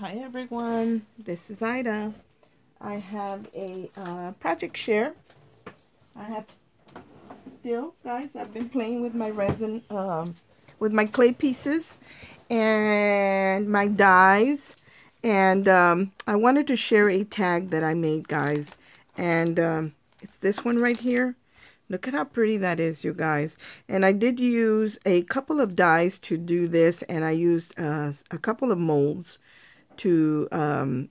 Hi everyone, this is Ida. I have a project share. I have still, guys, I've been playing with my resin, with my clay pieces and my dies. And I wanted to share a tag that I made, guys. And it's this one right here. Look at how pretty that is, you guys. And I did use a couple of dies to do this, and I used a couple of molds to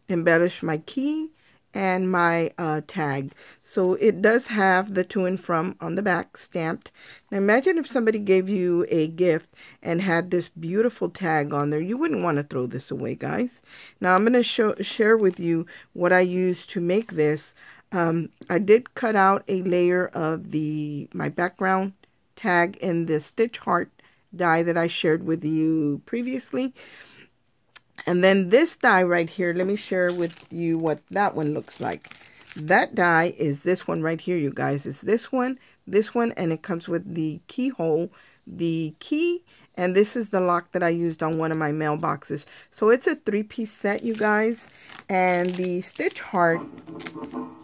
embellish my key and my tag. So it does have the to and from on the back stamped. Now imagine if somebody gave you a gift and had this beautiful tag on there. You wouldn't want to throw this away, guys. Now I'm going to share with you what I used to make this. I did cut out a layer of my background tag in the Stitch Heart die that I shared with you previously. And then this die right here, let me share with you what that one looks like. That die is this one right here, you guys. It's this one, and it comes with the keyhole, the key, and this is the lock that I used on one of my mailboxes. So it's a 3-piece set, you guys. And the Stitch Heart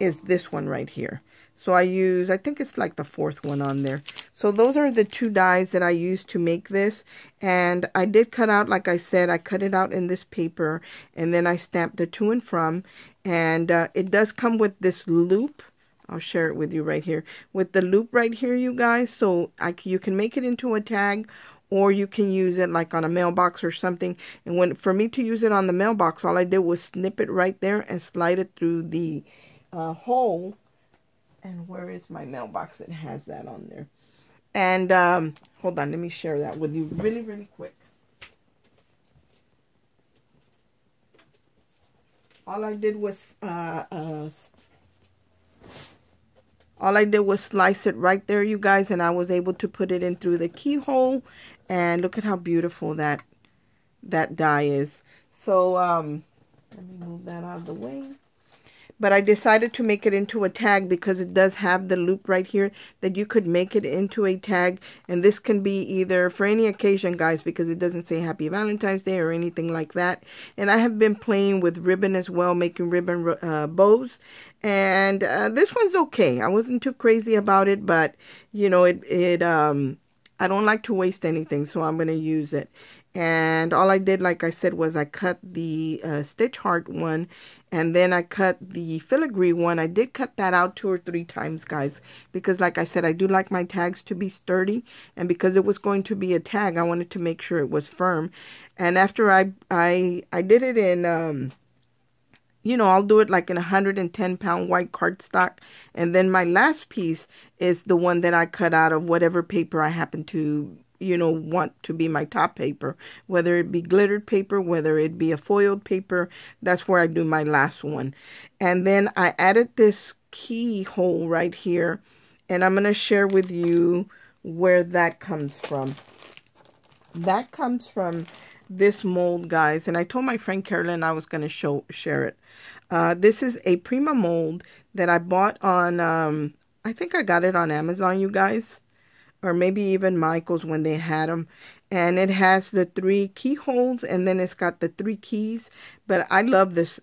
is this one right here. So I think it's like the 4th one on there. So those are the 2 dies that I used to make this. And I did cut out, like I said, I cut it out in this paper. And then I stamped the to and from. And it does come with this loop. I'll share it with you right here. With the loop right here, you guys. So you can make it into a tag, or you can use it like on a mailbox or something. And for me to use it on the mailbox, all I did was snip it right there and slide it through the hole. And where is my mailbox that has that on there? And hold on, let me share that with you really, really quick. All I did was slice it right there, you guys, and I was able to put it in through the keyhole. And look at how beautiful that die is. So let me move that out of the way. But I decided to make it into a tag because it does have the loop right here that you could make it into a tag. And this can be either for any occasion, guys, because it doesn't say Happy Valentine's Day or anything like that. And I have been playing with ribbon as well, making ribbon bows. And this one's okay. I wasn't too crazy about it, but, you know, I don't like to waste anything, so I'm going to use it. And all I did, like I said, was I cut the Stitch Heart one, and then I cut the filigree one. I did cut that out 2 or 3 times, guys, because like I said, I do like my tags to be sturdy, and because it was going to be a tag, I wanted to make sure it was firm. And after I did it in, you know, I'll do it like in 110-pound white cardstock. And then my last piece is the one that I cut out of whatever paper I happen to, you know, want to be my top paper. Whether it be glittered paper, whether it be a foiled paper, that's where I do my last one. And then I added this keyhole right here. And I'm going to share with you where that comes from. That comes from this mold, guys, and I told my friend Carolyn I was going to share it. This is a Prima mold that I bought on I think I got it on Amazon, you guys, or maybe even Michael's when they had them. And it has the 3 keyholes, and then it's got the 3 keys. But I love this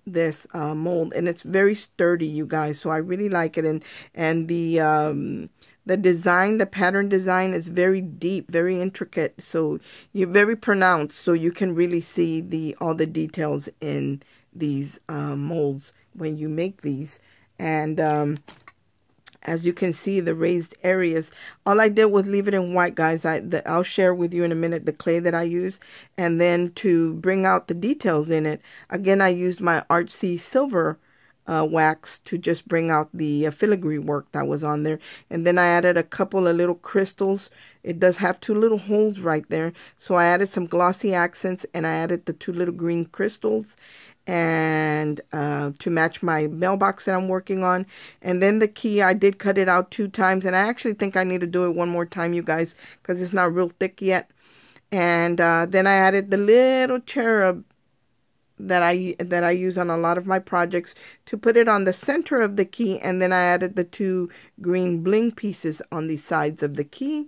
mold, and it's very sturdy, you guys, so I really like it. And the design, the pattern design is very deep, very intricate. So you're very pronounced, so you can really see all the details in these molds when you make these. And as you can see, the raised areas, all I did was leave it in white, guys. I'll share with you in a minute the clay that I used. And then to bring out the details in it, again, I used my Artsy Silver wax to just bring out the filigree work that was on there. And then I added a couple of little crystals. It does have 2 little holes right there. So I added some glossy accents, and I added the 2 little green crystals, and to match my mailbox that I'm working on. And then the key, I did cut it out 2 times, and I actually think I need to do it one more time, you guys, because it's not real thick yet. And then I added the little cherub that I use on a lot of my projects to put it on the center of the key. And then I added the 2 green bling pieces on the sides of the key.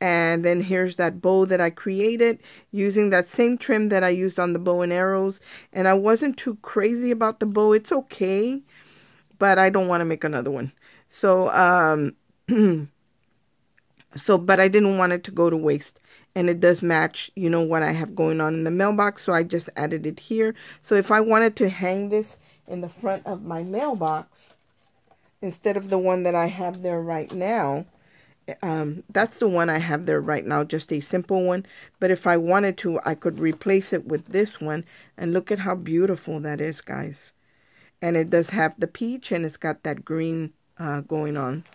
And then here's that bow that I created using that same trim that I used on the bow and arrows. And I wasn't too crazy about the bow. It's okay, but I don't want to make another one. So, but I didn't want it to go to waste. And it does match, you know, what I have going on in the mailbox. So I just added it here. So if I wanted to hang this in the front of my mailbox, instead of the one that I have there right now, that's the one I have there right now, just a simple one. But if I wanted to, I could replace it with this one. And look at how beautiful that is, guys. And it does have the peach, and it's got that green going on.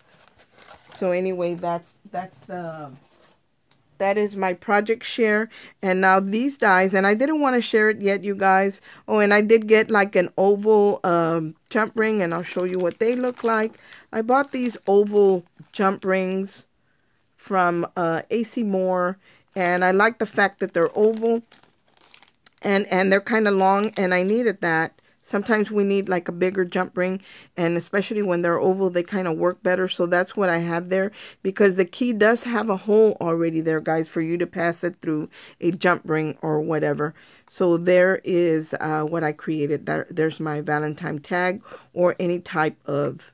So anyway, that is my project share. And now these dies, and I didn't want to share it yet, you guys. Oh, and I did get like an oval jump ring, and I'll show you what they look like. I bought these oval jump rings from AC Moore, and I like the fact that they're oval and they're kind of long, and I needed that. Sometimes we need like a bigger jump ring, and especially when they're oval, they kind of work better. So that's what I have there, because the key does have a hole already there, guys, for you to pass it through a jump ring or whatever. So there is what I created. There's my Valentine tag, or any type of,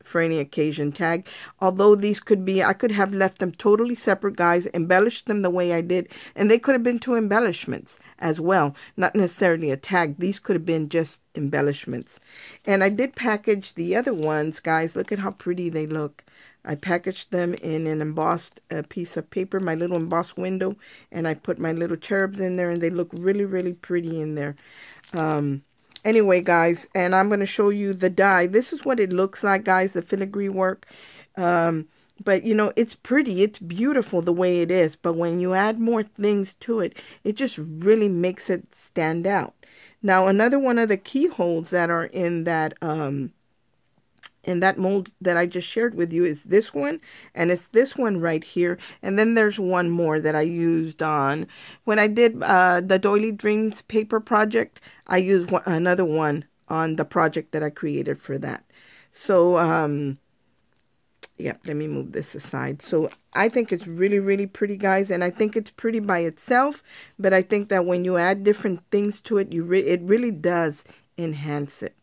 for any occasion tag. Although these could be, I could have left them totally separate, guys, embellished them the way I did, and they could have been two embellishments as well, not necessarily a tag. These could have been just embellishments. And I did package the other ones, guys. Look at how pretty they look. I packaged them in an embossed piece of paper, my little embossed window, and I put my little cherubs in there, and they look really, really pretty in there. Anyway, guys, and I'm going to show you the die. This is what it looks like, guys, the filigree work. But, you know, it's pretty. It's beautiful the way it is. But when you add more things to it, it just really makes it stand out. Now, another one of the keyholes that are in that mold that I just shared with you is this one, and it's this one right here. And then there's one more that I used on when I did the Doily Dreams paper project. I used another one on the project that I created for that. So yeah, let me move this aside. So I think it's really, really pretty, guys, and I think it's pretty by itself, but I think that when you add different things to it, it really does enhance it.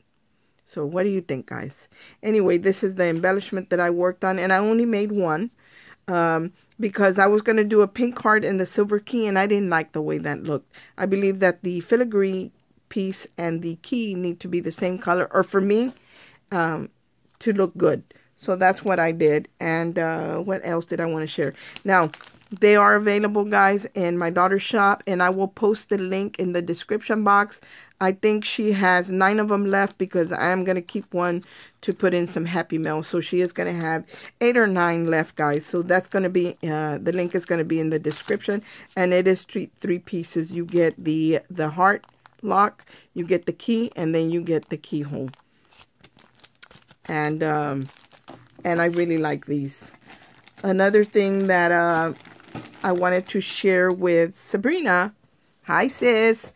So what do you think, guys? Anyway, this is the embellishment that I worked on, and I only made one because I was going to do a pink heart and the silver key, and I didn't like the way that looked. I believe that the filigree piece and the key need to be the same color, or for me, to look good. So that's what I did. And what else did I want to share? Now, they are available, guys, in my daughter's shop, and I will post the link in the description box. I think she has 9 of them left, because I am going to keep one to put in some Happy Mail. So she is going to have 8 or 9 left, guys. So that's going to be, the link is going to be in the description. And it is 3 pieces. You get the heart lock, you get the key, and then you get the keyhole. And I really like these. Another thing that I wanted to share with Sabrina, hi sis,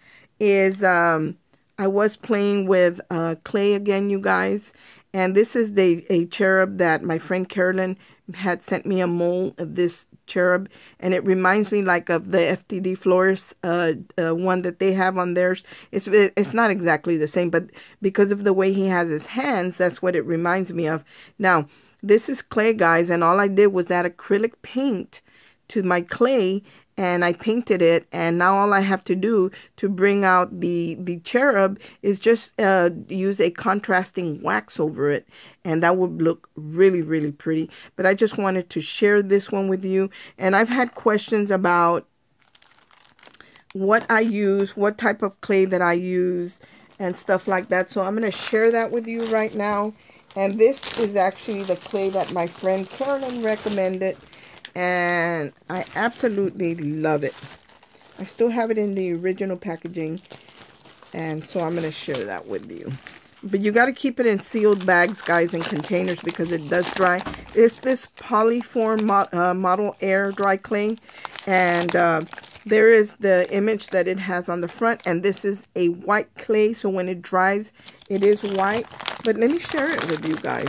is I was playing with clay again, you guys. And this is a cherub that my friend Carolyn had sent me a mold of this cherub. And it reminds me like of the FTD Florist one that they have on theirs. It's not exactly the same, but because of the way he has his hands, that's what it reminds me of. Now, this is clay, guys, and all I did was add acrylic paint to my clay, and I painted it, and now all I have to do to bring out the cherub is just use a contrasting wax over it, and that would look really, really pretty. But I just wanted to share this one with you, and I've had questions about what I use, what type of clay that I use, and stuff like that. So I'm going to share that with you right now. And this is actually the clay that my friend Carolyn recommended, and I absolutely love it. I still have it in the original packaging, and so I'm going to share that with you. But you got to keep it in sealed bags, guys, and containers, because it does dry. It's this Polyform Model Air dry clay, and there is the image that it has on the front, and this is a white clay, so when it dries, it is white. But let me share it with you guys.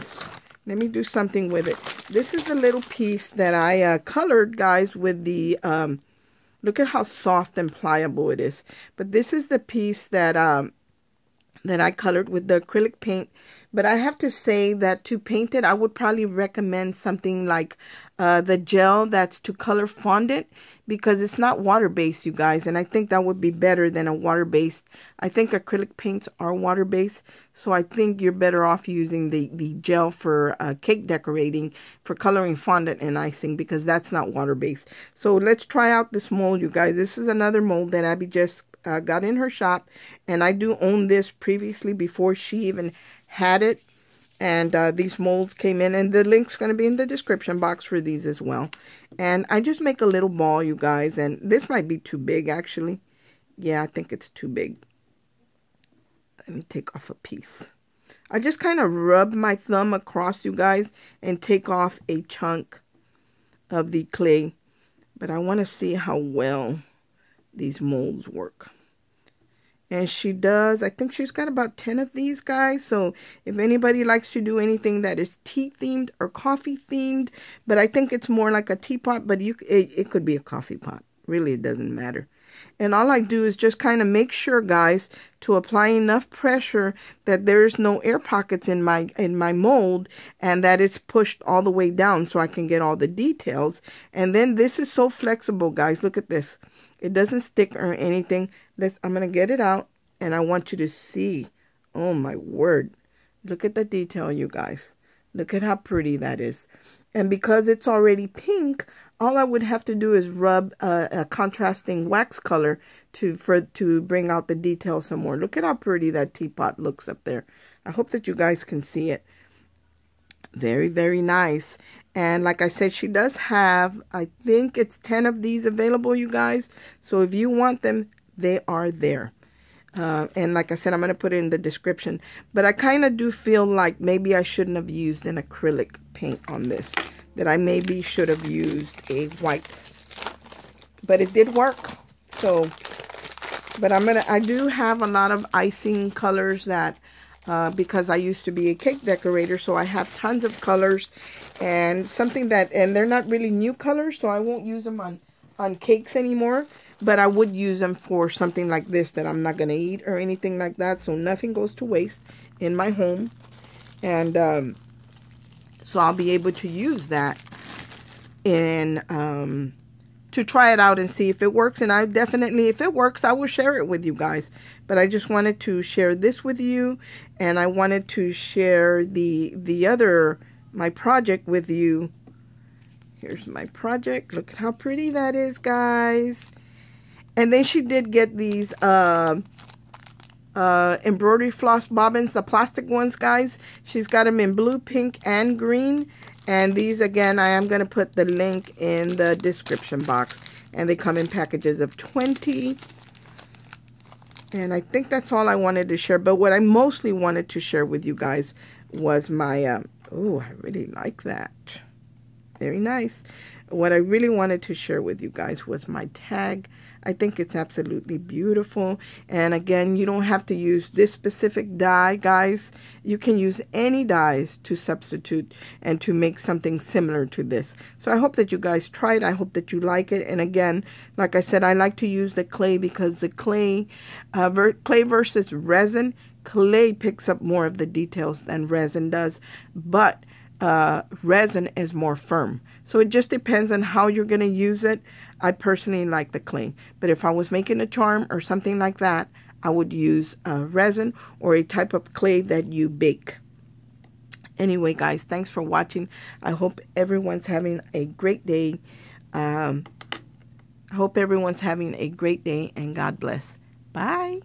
let me do something with it. This is the little piece that I colored, guys, with the, look at how soft and pliable it is. But this is the piece that, that I colored with the acrylic paint. But I have to say that to paint it, I would probably recommend something like the gel that's to color fondant, because it's not water-based, you guys. And I think that would be better than a water-based. I think acrylic paints are water-based. So I think you're better off using the gel for cake decorating, for coloring fondant and icing, because that's not water-based. So let's try out this mold, you guys. This is another mold that Abby just got in her shop. And I do own this previously before she even had it. And these molds came in, and the link's going to be in the description box for these as well. And I just make a little ball, you guys, and this might be too big, actually. Yeah, I think it's too big. Let me take off a piece. I just kind of rub my thumb across, you guys, and take off a chunk of the clay. But I want to see how well these molds work. And she does, I think she's got about 10 of these, guys. So if anybody likes to do anything that is tea themed or coffee themed, but I think it's more like a teapot, but it could be a coffee pot. Really, it doesn't matter. And all I do is just kind of make sure, guys, to apply enough pressure that there's no air pockets in my mold, and that it's pushed all the way down so I can get all the details. And then this is so flexible, guys. Look at this. It doesn't stick or anything. I'm going to get it out, and I want you to see. Oh, my word. Look at the detail, you guys. Look at how pretty that is. And because it's already pink, all I would have to do is rub a contrasting wax color to bring out the detail some more. Look at how pretty that teapot looks up there. I hope that you guys can see it. Very, very nice. And like I said, she does have, I think it's 10 of these available, you guys. So if you want them, they are there. And like I said, I'm going to put it in the description. But I kind of do feel like maybe I shouldn't have used an acrylic paint on this. That I maybe should have used a white. But it did work. So, but I do have a lot of icing colors that, because I used to be a cake decorator, so I have tons of colors. And something that, and they're not really new colors, so I won't use them on cakes anymore. But I would use them for something like this that I'm not going to eat or anything like that. So nothing goes to waste in my home. And so I'll be able to use that in to try it out and see if it works. And I definitely, if it works, I will share it with you guys. But I just wanted to share this with you. And I wanted to share my project with you. Here's my project. Look at how pretty that is, guys. And then she did get these embroidery floss bobbins, the plastic ones, guys. She's got them in blue, pink, and green. And these, again, I am going to put the link in the description box. And they come in packages of 20. And I think that's all I wanted to share. But what I mostly wanted to share with you guys was my, oh, I really like that. Very nice. What I really wanted to share with you guys was my tag. I think it's absolutely beautiful. And again, you don't have to use this specific die, guys. You can use any dies to substitute and to make something similar to this. So I hope that you guys try it. I hope that you like it. And again, like I said, I like to use the clay because the clay, clay versus resin, clay picks up more of the details than resin does. But resin is more firm. So it just depends on how you're going to use it. I personally like the clay. But if I was making a charm or something like that, I would use resin or a type of clay that you bake. Anyway, guys, thanks for watching. I hope everyone's having a great day. I hope everyone's having a great day, and God bless. Bye.